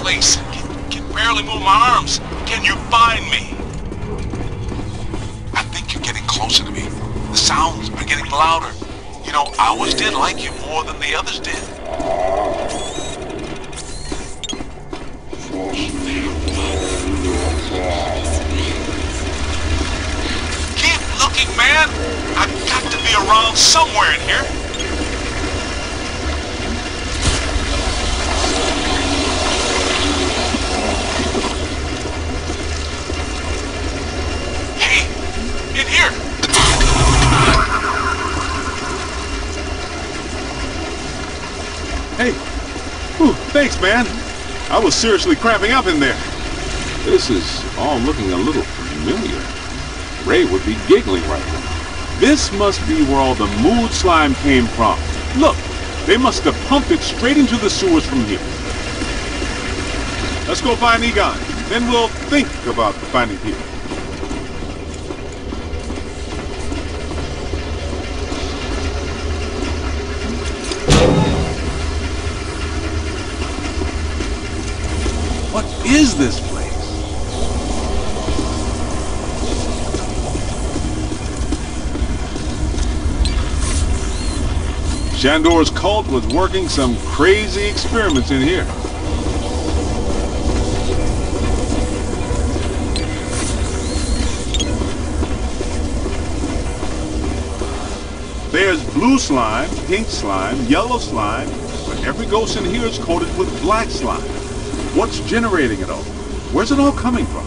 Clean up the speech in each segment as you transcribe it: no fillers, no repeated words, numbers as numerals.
place. Can barely move my arms. Can you find me? I think you're getting closer to me. The sounds are getting louder. You know, I always did like you more than the others did. Keep looking, man. I've got to be around somewhere in here. Hey, in here. Hey, whew, thanks, man. I was seriously cramping up in there. This is all looking a little familiar. Ray would be giggling right now. This must be where all the mood slime came from. Look, they must have pumped it straight into the sewers from here. Let's go find Egon. Then we'll think about finding people. What is this place? Shandor's cult was working some crazy experiments in here. There's blue slime, pink slime, yellow slime, but every ghost in here is coated with black slime. What's generating it all? Where's it all coming from?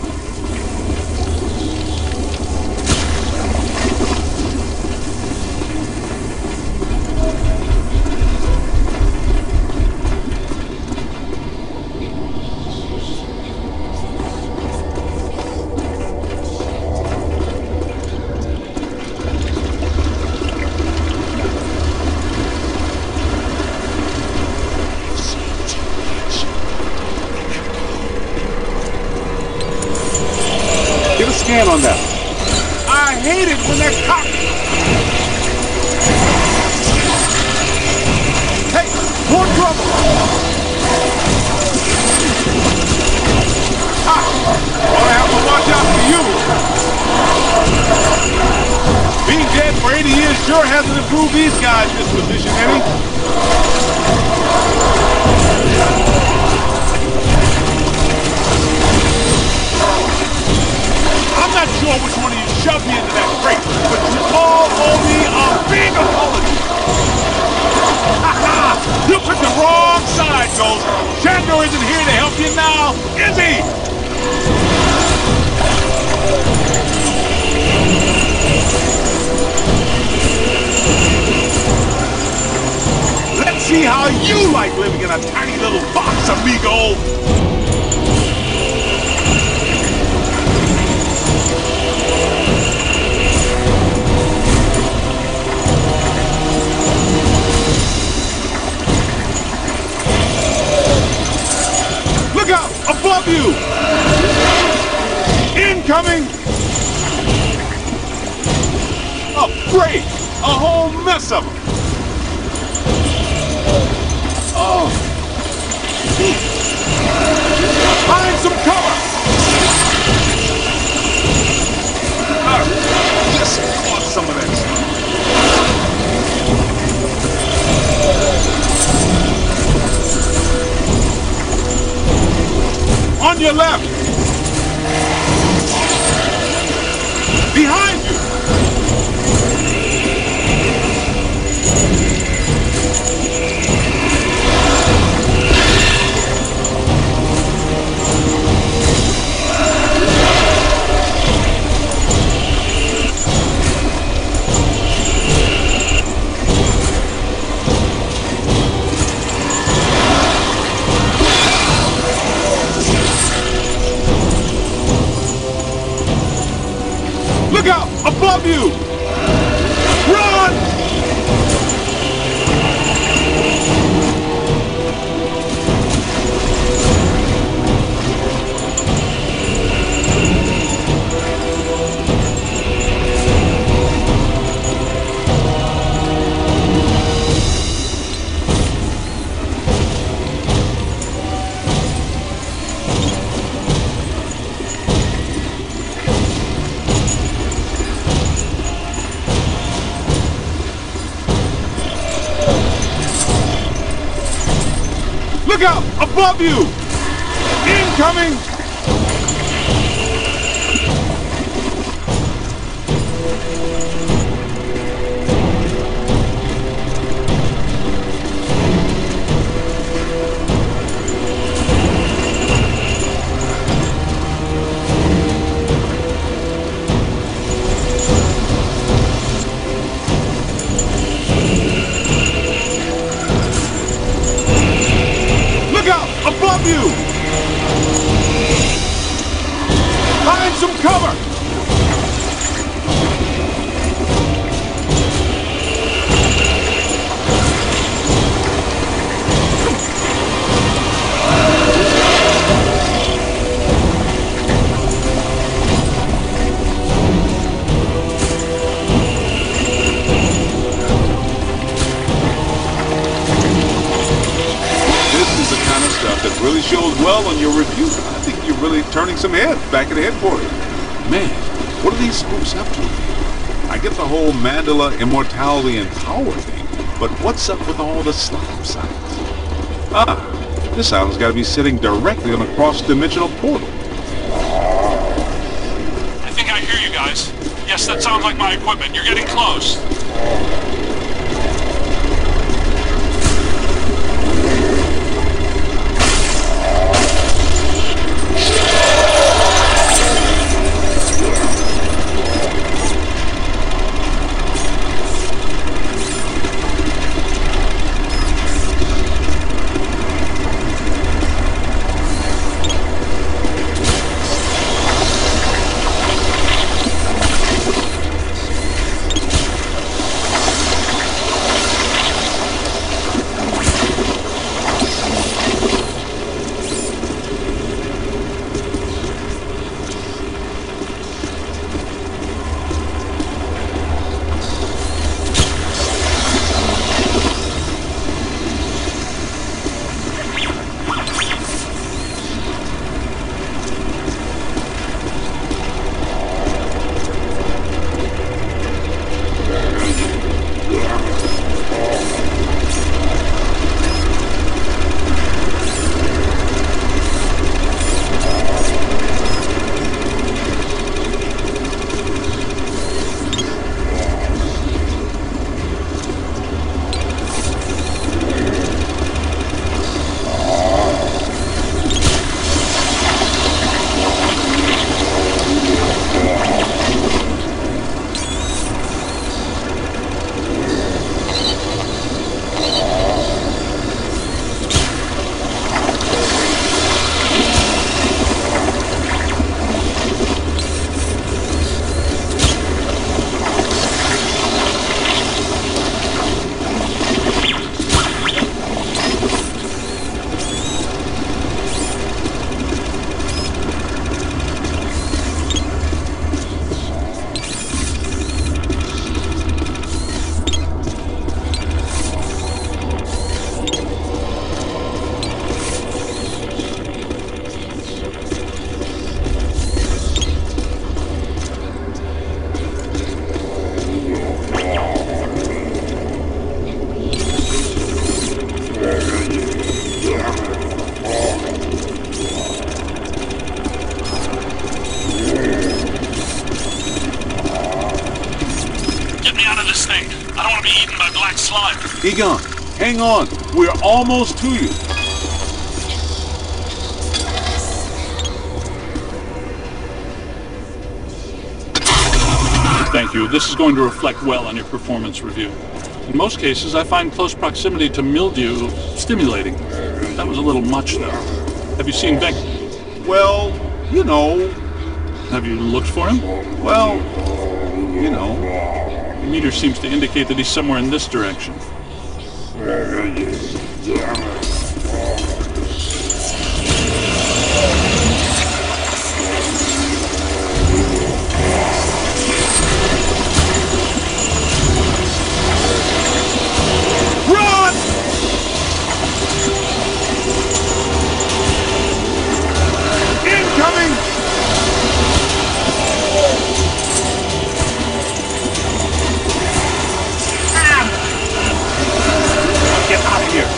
Get a scan on that. I hate it when that cop... Hey, more trouble! Ha! Gonna have to watch out for you. Being dead for 80 years sure hasn't improved these guys' disposition, any? I'm not sure which one of you shoved me into that crate, but you all owe me a big apology. Ha ha! You picked the wrong side, Ghost. Shandor isn't here to help you now, is he? Let's see how you like living in a tiny little box, amigo. Look out! Above you! Incoming! Oh, great! A whole mess of them! Oh! Find some cover! Just want some of that stuff. On your left! Behind you! Look out! Above you! Run! Look out! Above you! Incoming! Above you! Find some cover! That really shows well on your review. I think you're really turning some heads back at headquarters. Man, what are these spooks up to? I get the whole mandala, immortality, and power thing, but what's up with all the slime sites? Ah, this island's got to be sitting directly on a cross-dimensional portal. I think I hear you guys. Yes, that sounds like my equipment. You're getting close. Egon, hang on. We're almost to you. Thank you. This is going to reflect well on your performance review. In most cases, I find close proximity to mildew stimulating. That was a little much, though. Have you seen Beck? Well, you know. Have you looked for him? Well, you know. The meter seems to indicate that he's somewhere in this direction. Run! Incoming! Get out of here!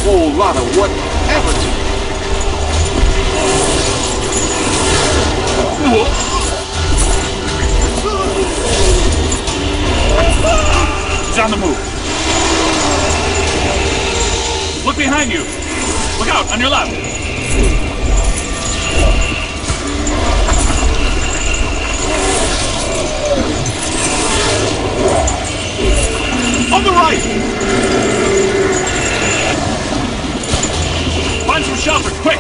whole lot of what happened to me. He's on the move. Look behind you. Look out, on your left. On the right! Find some shelter, quick!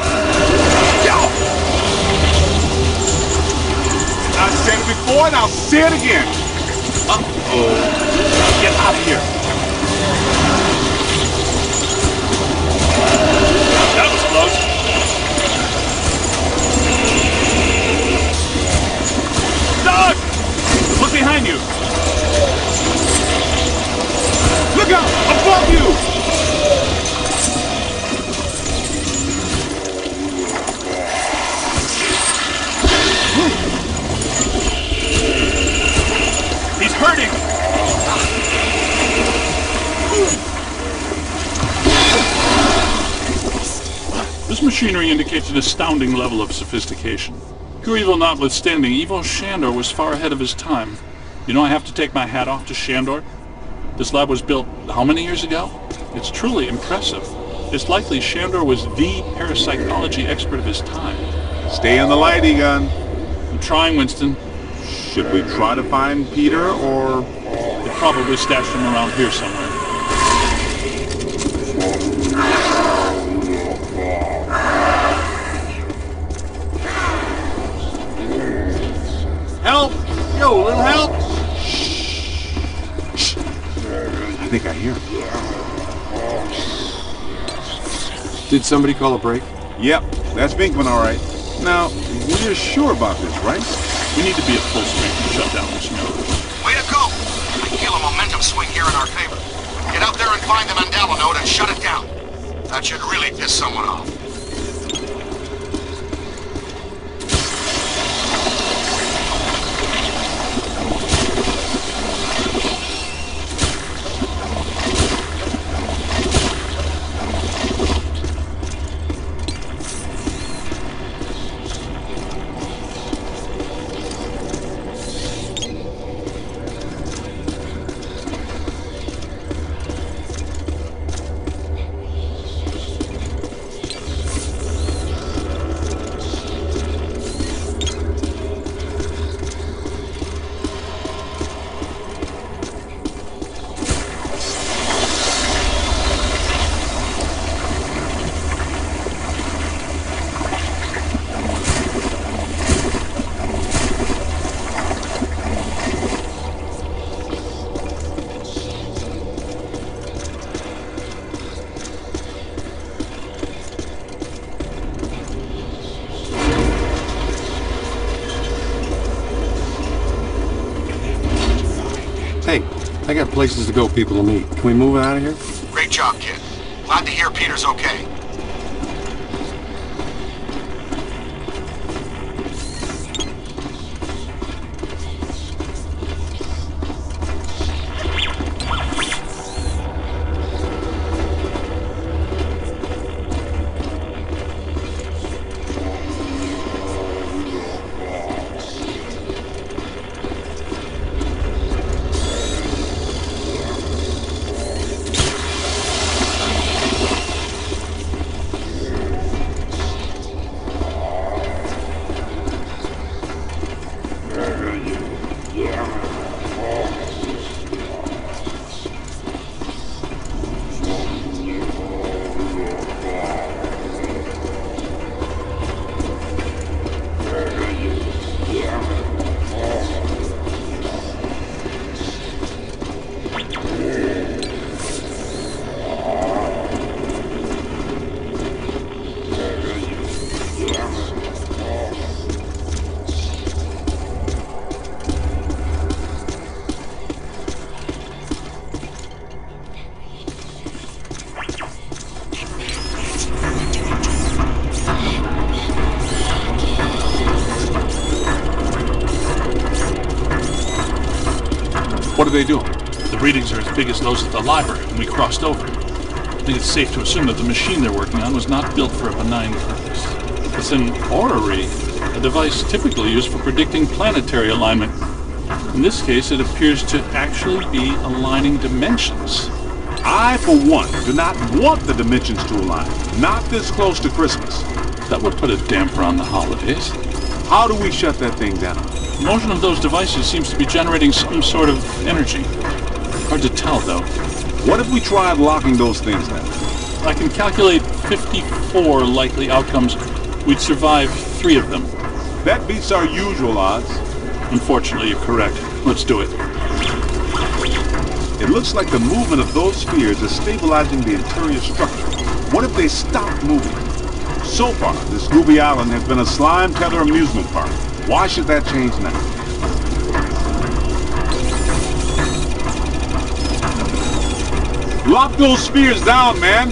I said it before and I'll say it again. Uh-oh. Get out of here. That was close. Doug! Look behind you. Look out! Above you! He's hurting! This machinery indicates an astounding level of sophistication. Pure evil notwithstanding, evil Shandor was far ahead of his time. You know, I have to take my hat off to Shandor. This lab was built how many years ago? It's truly impressive. It's likely Shandor was the parapsychology expert of his time. Stay on the light, Egon. I'm trying, Winston. Should we try to find Peter, or... They probably stashed him around here somewhere. Help! Yo, little help! Shh. I think I hear him. Did somebody call a break? Yep, that's Binkman, all right. Now, we're sure about this, right? We need to be at full strength to shut down this node. Way to go! I feel a momentum swing here in our favor. Get out there and find the Mandela node and shut it down. That should really piss someone off. Hey, I got places to go, people to meet. Can we move out of here? Great job, kid. Glad to hear Peter's okay. What are they doing? The readings are as big as those at the library when we crossed over. think it's safe to assume that the machine they're working on was not built for a benign purpose. It's an orrery, a device typically used for predicting planetary alignment. In this case, it appears to actually be aligning dimensions. I, for one, do not want the dimensions to align. Not this close to Christmas. That would put a damper on the holidays. How do we shut that thing down? The motion of those devices seems to be generating some sort of energy. Hard to tell, though. What if we tried locking those things down? I can calculate 54 likely outcomes. We'd survive 3 of them. That beats our usual odds. Unfortunately, you're correct. Let's do it. It looks like the movement of those spheres is stabilizing the interior structure. What if they stop moving? So far, this Gooby Island has been a slime tether amusement park. Why should that change now? Lock those spheres down, man!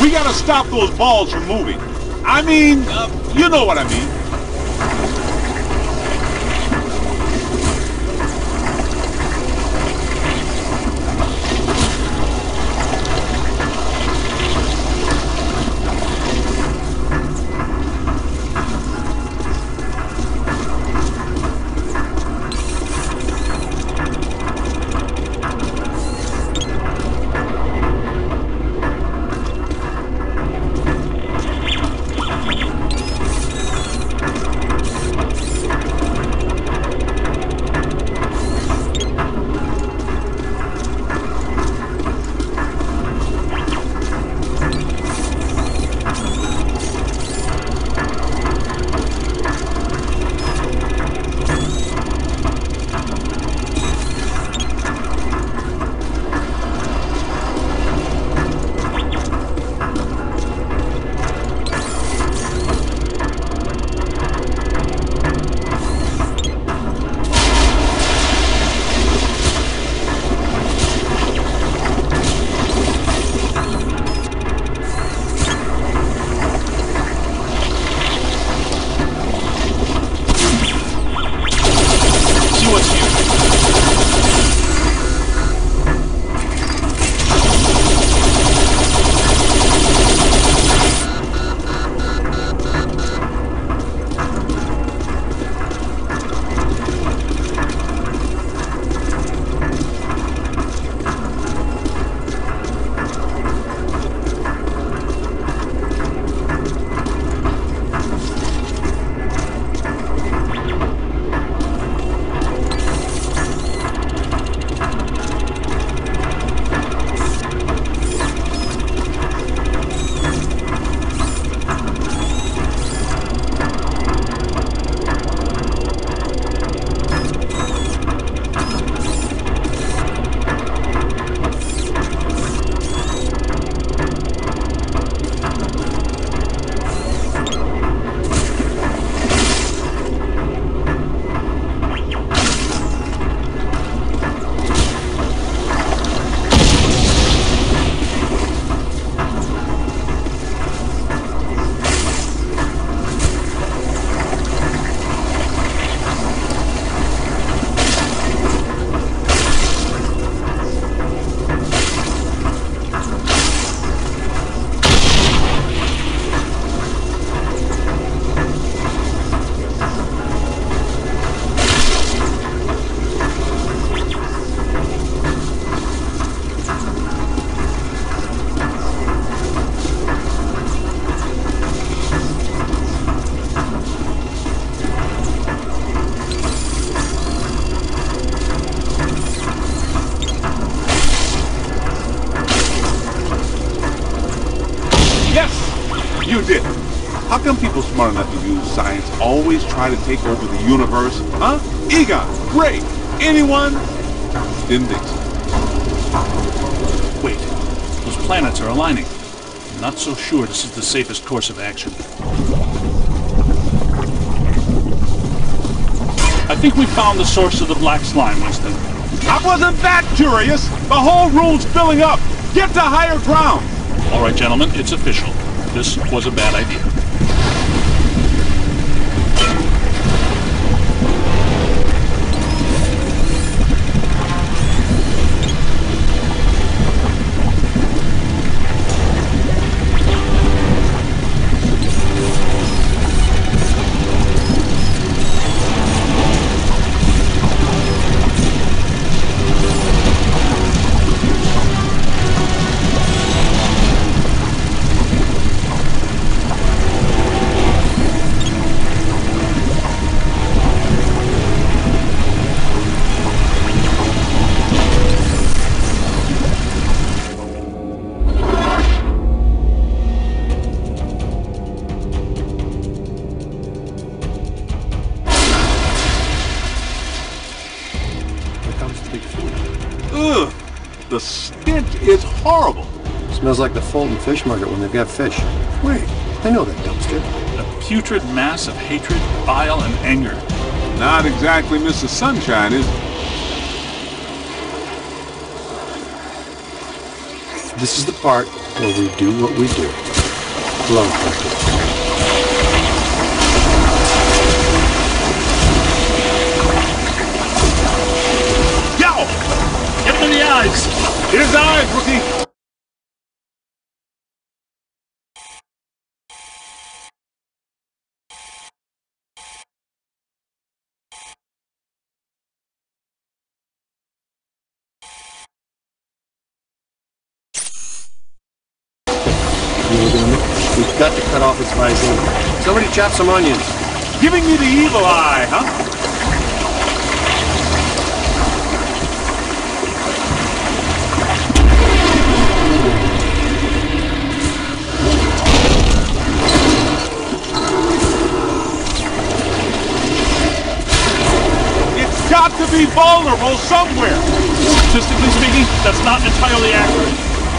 We gotta stop those balls from moving. I mean, you know what I mean. You did. How come people smart enough to use science always try to take over the universe? Huh? Egon, Ray, anyone? Didn't think so. Wait, those planets are aligning. I'm not so sure this is the safest course of action. I think we found the source of the black slime, Winston. I wasn't that curious. The whole room's filling up. Get to higher ground. All right, gentlemen, it's official. This was a bad idea. the stench is horrible. Smells like the Fulton Fish Market when they've got fish. Wait, I know that dumpster. A putrid mass of hatred, bile, and anger. Not exactly Mr. Sunshine, is it? This is the part where we do what we do. Blow practice. Yo! Get him in the eyes! Here's the eyes, rookie! We've got to cut off its visine. Somebody chop some onions. Giving me the evil eye, huh? It's got to be vulnerable somewhere. Statistically speaking, that's not entirely accurate.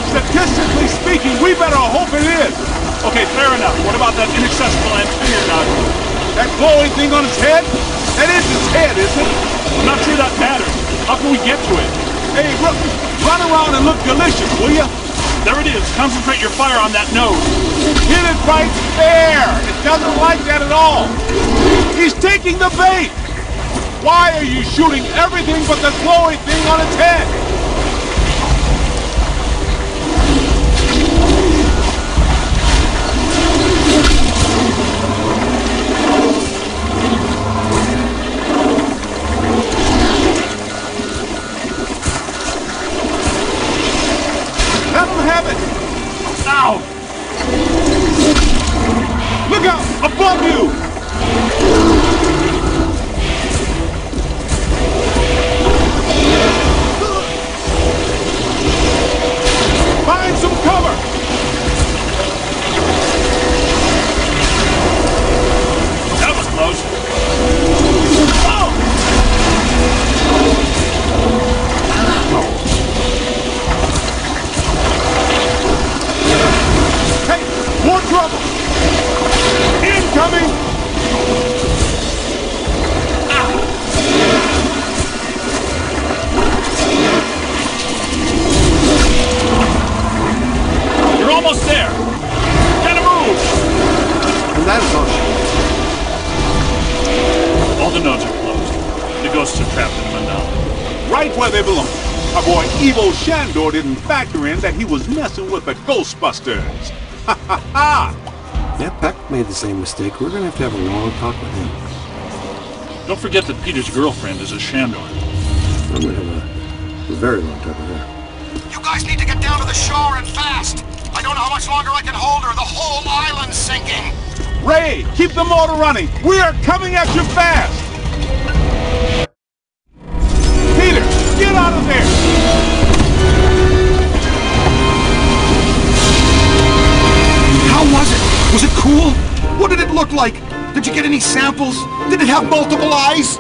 Statistically speaking, we better hope it is. Okay, fair enough. What about that inaccessible anterior nodule? That glowing thing on its head? That is its head, isn't it? I'm not sure that matters. How can we get to it? Hey, run around and look delicious, will ya? There it is. Concentrate your fire on that nose. Hit it right there. It doesn't like that at all. He's taking the bait. Why are you shooting everything but the glowing thing on its head? Let him have it. Ow! Look out! Above you! Find some cover! That was close. Oh! Hey! More trouble! Incoming! You're almost there. Gotta move. And that is all she... All the nodes are closed. The ghosts are trapped in the mandala. Right where they belong. Our boy Evo Shandor didn't factor in that he was messing with the Ghostbusters. Ha ha ha! Yeah, Peck made the same mistake. We're gonna have to have a long talk with him. Don't forget that Peter's girlfriend is a Shandor. I'm gonna have a very long talk with her. You guys need to get down to the shore and fast. I don't know how much longer I can hold her. The whole island's sinking. Ray, keep the motor running. We are coming at you fast. Peter, get out of there. How was it? Was it cool? What did it look like? Did you get any samples? Did it have multiple eyes?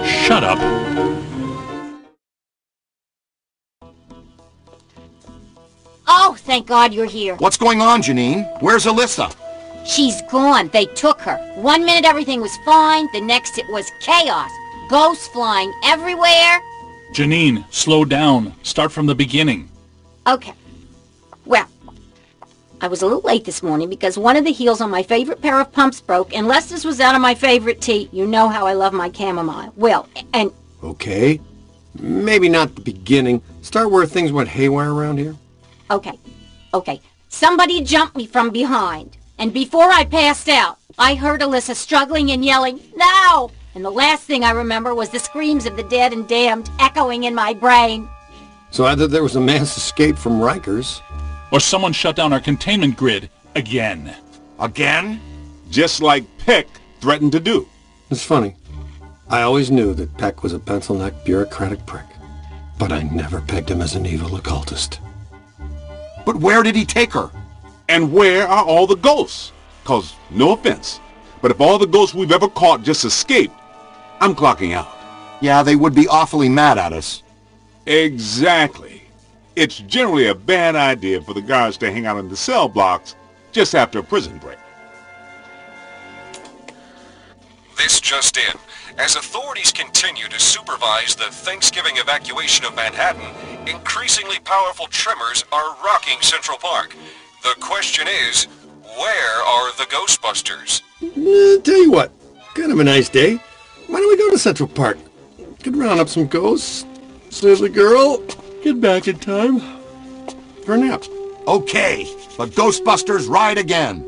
Shut up. Oh, thank God you're here. What's going on, Janine? Where's Alyssa? She's gone. They took her. 1 minute everything was fine, the next it was chaos. Ghosts flying everywhere. Janine, slow down. Start from the beginning. Okay. Well, I was a little late this morning because one of the heels on my favorite pair of pumps broke, and Lester's was out of my favorite tea. You know how I love my chamomile. Well, and... Okay. Maybe not the beginning. Start where things went haywire around here. Okay. Somebody jumped me from behind. And before I passed out, I heard Alyssa struggling and yelling, "No!" And the last thing I remember was the screams of the dead and damned echoing in my brain. So either there was a mass escape from Rikers. Or someone shut down our containment grid again. Again? Just like Peck threatened to do. It's funny. I always knew that Peck was a pencil-necked bureaucratic prick. But I never pegged him as an evil occultist. But where did he take her? And where are all the ghosts? 'Cause, no offense, but if all the ghosts we've ever caught just escaped, I'm clocking out. Yeah, they would be awfully mad at us. Exactly. It's generally a bad idea for the guards to hang out in the cell blocks just after a prison break. This just in. As authorities continue to supervise the Thanksgiving evacuation of Manhattan, increasingly powerful tremors are rocking Central Park. The question is, where are the Ghostbusters? Tell you what, kind of a nice day. Why don't we go to Central Park? Could round up some ghosts, save the girl, get back in time for a nap. Okay, the Ghostbusters ride again.